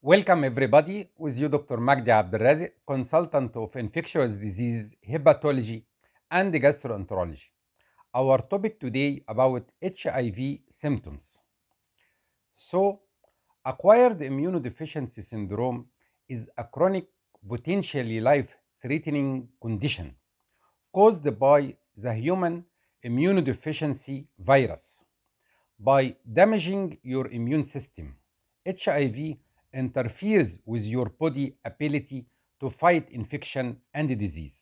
Welcome everybody, with you Dr. Magdy Abdel, consultant of infectious disease, hepatology, and gastroenterology. Our topic today about HIV symptoms. So, acquired immunodeficiency syndrome is a chronic, potentially life-threatening condition caused by the human immunodeficiency virus. By damaging your immune system, HIV interferes with your body ability to fight infection and disease.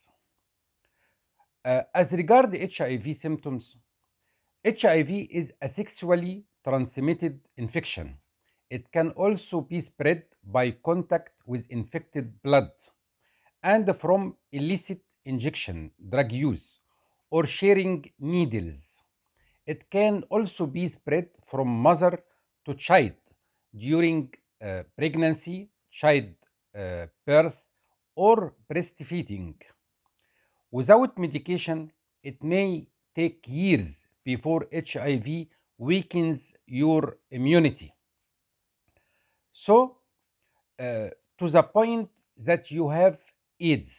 As regard HIV symptoms, HIV is a sexually transmitted infection. It can also be spread by contact with infected blood and from illicit injection, drug use, or sharing needles. It can also be spread from mother to child during pregnancy, child birth, or breastfeeding. Without medication, it may take years before HIV weakens your immunity. So, to the point that you have AIDS.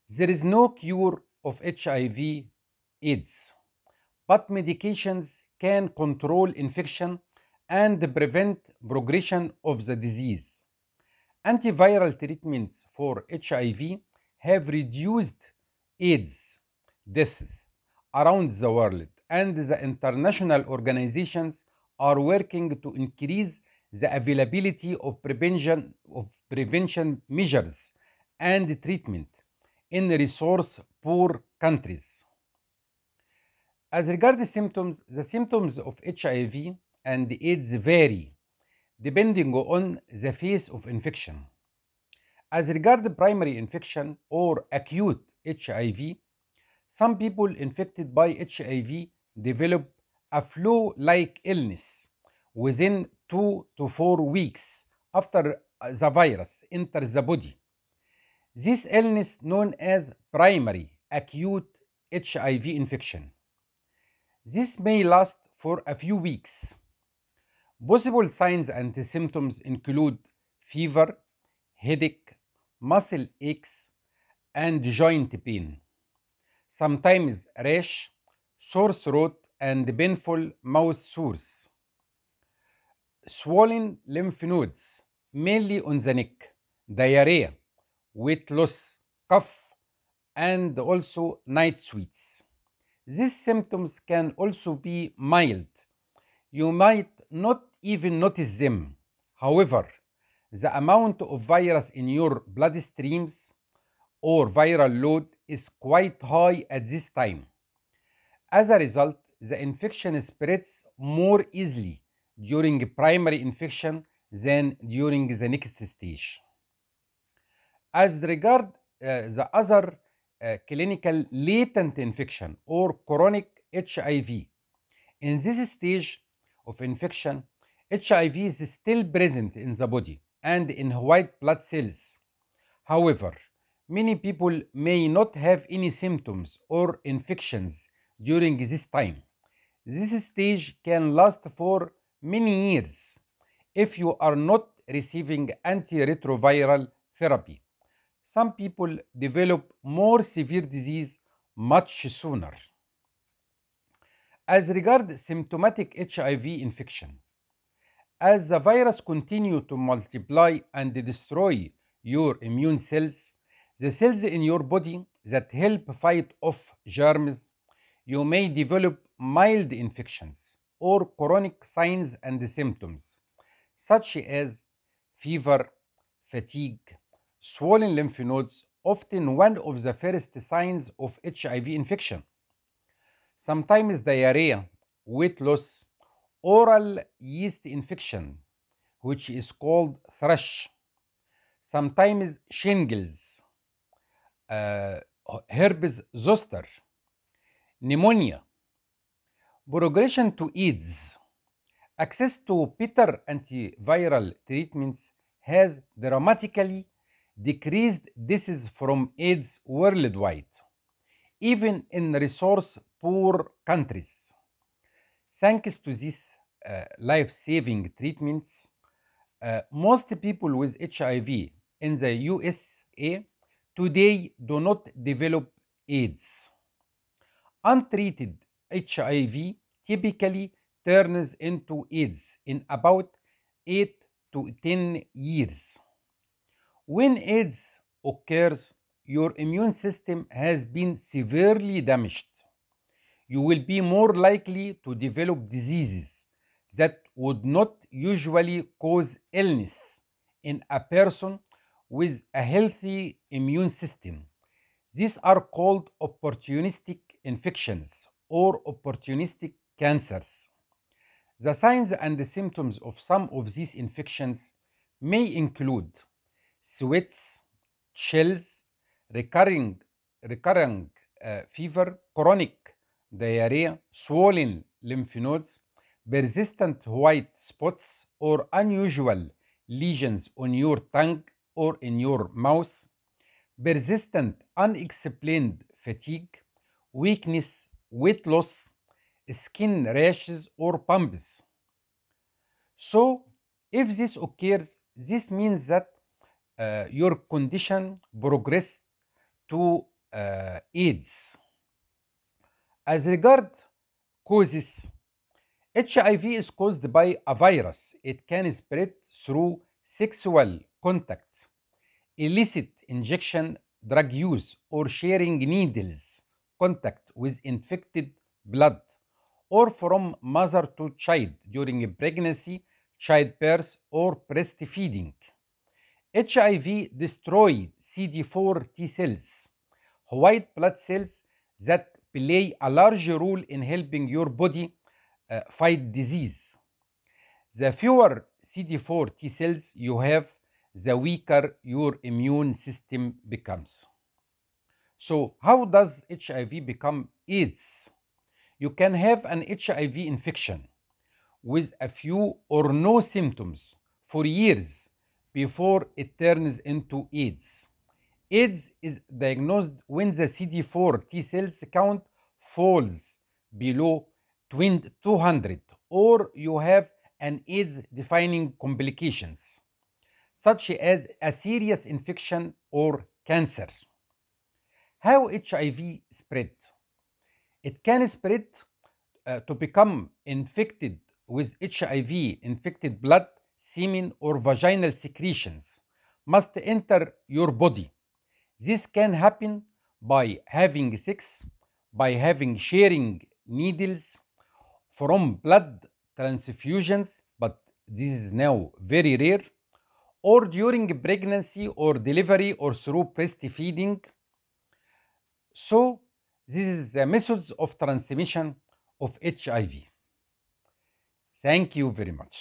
There is no cure of HIV/AIDS, but medications can control infection and prevent progression of the disease. Antiviral treatments for HIV have reduced AIDS deaths around the world, and the international organizations are working to increase the availability of prevention measures and treatment in resource poor countries. As regards the symptoms of HIV and AIDS vary depending on the phase of infection. As regards primary infection or acute HIV, some people infected by HIV develop a flu-like illness within 2 to 4 weeks after the virus enters the body. This illness known as primary acute HIV infection. This may last for a few weeks. Possible signs and symptoms include fever, headache, muscle aches, and joint pain. Sometimes rash, sore throat, and painful mouth sores. Swollen lymph nodes, mainly on the neck, diarrhea, weight loss, cough, and also night sweats. These symptoms can also be mild. You might not even notice them. However, the amount of virus in your bloodstreams or viral load is quite high at this time. As a result, the infection spreads more easily during primary infection than during the next stage. As regard the other clinical latent infection or chronic HIV, in this stage of infection, HIV is still present in the body and in white blood cells. However, many people may not have any symptoms or infections during this time. This stage can last for many years if you are not receiving antiretroviral therapy. Some people develop more severe disease much sooner. As regards symptomatic HIV infection, as the virus continues to multiply and destroy your immune cells, the cells in your body that help fight off germs, you may develop mild infections or chronic signs and symptoms, such as fever, fatigue, swollen lymph nodes, often one of the first signs of HIV infection. Sometimes diarrhea, weight loss, oral yeast infection, which is called thrush. Sometimes shingles, herpes zoster, pneumonia, progression to AIDS. Access to better antiviral treatments has dramatically decreased deaths from AIDS worldwide, even in resource poor countries. Thanks to these life saving treatments, Most people with HIV in the USA today do not develop AIDS. Untreated HIV typically turns into AIDS in about 8 to 10 years. When AIDS occurs, your immune system has been severely damaged. You will be more likely to develop diseases that would not usually cause illness in a person with a healthy immune system. These are called opportunistic infections or opportunistic cancers. The signs and the symptoms of some of these infections may include sweats, chills, recurring, recurring fever, chronic diarrhea, swollen lymph nodes, persistent white spots or unusual lesions on your tongue or in your mouth, persistent unexplained fatigue, weakness, weight loss, skin rashes or bumps. So, if this occurs, this means that your condition progressed to AIDS. As regard causes, HIV is caused by a virus. It can spread through sexual contact, illicit injection, drug use, or sharing needles contact with infected blood, or from mother to child during pregnancy, childbirth, or breastfeeding. HIV destroys CD4 T cells, white blood cells that play a large role in helping your body fight disease. The fewer CD4 T cells you have, the weaker your immune system becomes. So, how does HIV become AIDS? You can have an HIV infection with a few or no symptoms for years before it turns into AIDS. AIDS is diagnosed when the CD4 T cells count falls below 200 or you have an AIDS defining complications such as a serious infection or cancer. How HIV spread? It can spread to become infected with HIV infected blood, semen, or vaginal secretions must enter your body. This can happen by having sex, by having sharing needles, from blood transfusions, but this is now very rare, or during pregnancy or delivery or through breastfeeding. So, this is the methods of transmission of HIV. Thank you very much.